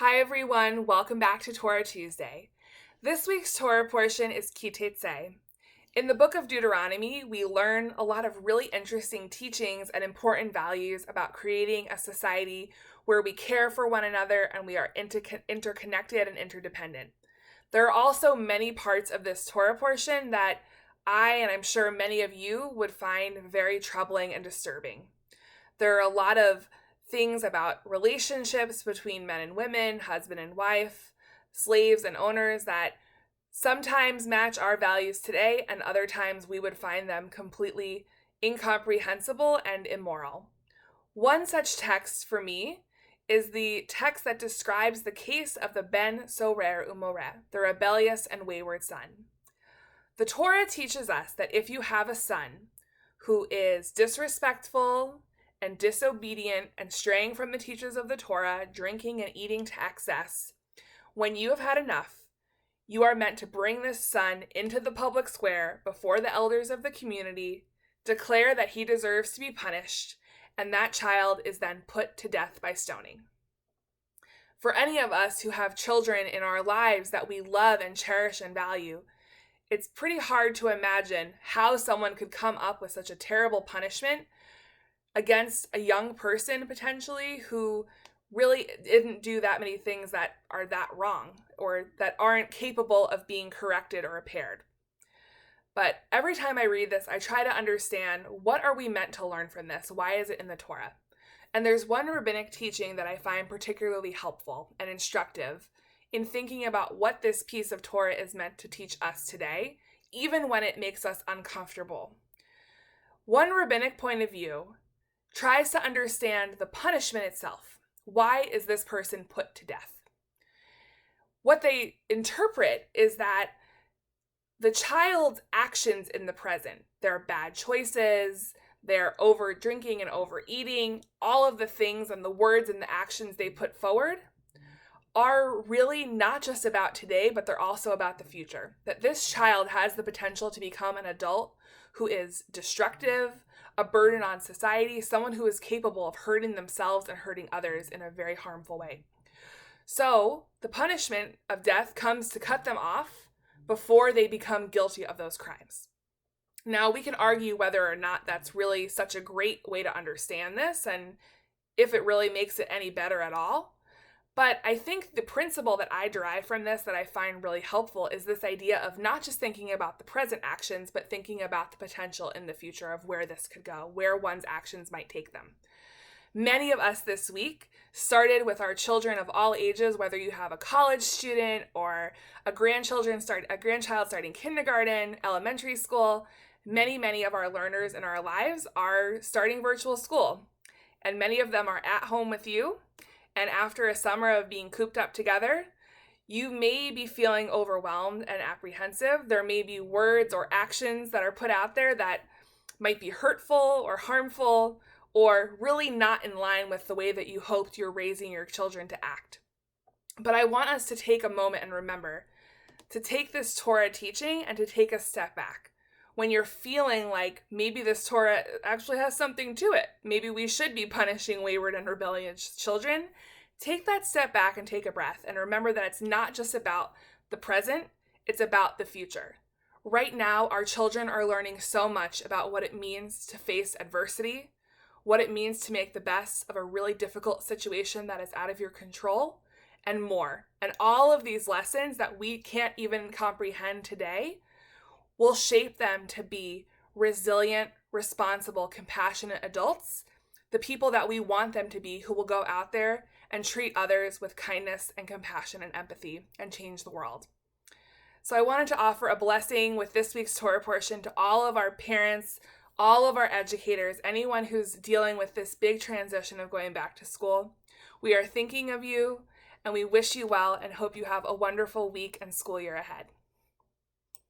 Hi everyone, welcome back to Torah Tuesday. This week's Torah portion is Tetzei. In the book of Deuteronomy, we learn a lot of really interesting teachings and important values about creating a society where we care for one another and we are interconnected and interdependent. There are also many parts of this Torah portion that and I'm sure many of you would find very troubling and disturbing. There are a lot of things about relationships between men and women, husband and wife, slaves and owners that sometimes match our values today, and other times we would find them completely incomprehensible and immoral. One such text for me is the text that describes the case of the Ben Sorer Umoreh, the rebellious and wayward son. The Torah teaches us that if you have a son who is disrespectful and disobedient and straying from the teachings of the Torah, drinking and eating to excess, when you have had enough, you are meant to bring this son into the public square before the elders of the community, declare that he deserves to be punished, and that child is then put to death by stoning. For any of us who have children in our lives that we love and cherish and value, it's pretty hard to imagine how someone could come up with such a terrible punishment against a young person potentially who really didn't do that many things that are that wrong or that aren't capable of being corrected or repaired. But every time I read this, I try to understand, what are we meant to learn from this? Why is it in the Torah? And there's one rabbinic teaching that I find particularly helpful and instructive in thinking about what this piece of Torah is meant to teach us today, even when it makes us uncomfortable. One rabbinic point of view tries to understand the punishment itself. Why is this person put to death? What they interpret is that the child's actions in the present, their bad choices, their over drinking and overeating, all of the things and the words and the actions they put forward are really not just about today, but they're also about the future. That this child has the potential to become an adult who is destructive, a burden on society, someone who is capable of hurting themselves and hurting others in a very harmful way. So the punishment of death comes to cut them off before they become guilty of those crimes. Now, we can argue whether or not that's really such a great way to understand this and if it really makes it any better at all. But I think the principle that I derive from this that I find really helpful is this idea of not just thinking about the present actions, but thinking about the potential in the future of where this could go, where one's actions might take them. Many of us this week started with our children of all ages, whether you have a college student or a grandchild starting kindergarten, elementary school. Many of our learners in our lives are starting virtual school, and many of them are at home with you. And after a summer of being cooped up together, you may be feeling overwhelmed and apprehensive. There may be words or actions that are put out there that might be hurtful or harmful or really not in line with the way that you hoped you're raising your children to act. But I want us to take a moment and remember to take this Torah teaching and to take a step back. When you're feeling like maybe this Torah actually has something to it, maybe we should be punishing wayward and rebellious children, take that step back and take a breath and remember that it's not just about the present, it's about the future. Right now, our children are learning so much about what it means to face adversity, what it means to make the best of a really difficult situation that is out of your control, and more. And all of these lessons that we can't even comprehend today will shape them to be resilient, responsible, compassionate adults, the people that we want them to be, who will go out there and treat others with kindness and compassion and empathy and change the world. So I wanted to offer a blessing with this week's Torah portion to all of our parents, all of our educators, anyone who's dealing with this big transition of going back to school. We are thinking of you, and we wish you well and hope you have a wonderful week and school year ahead.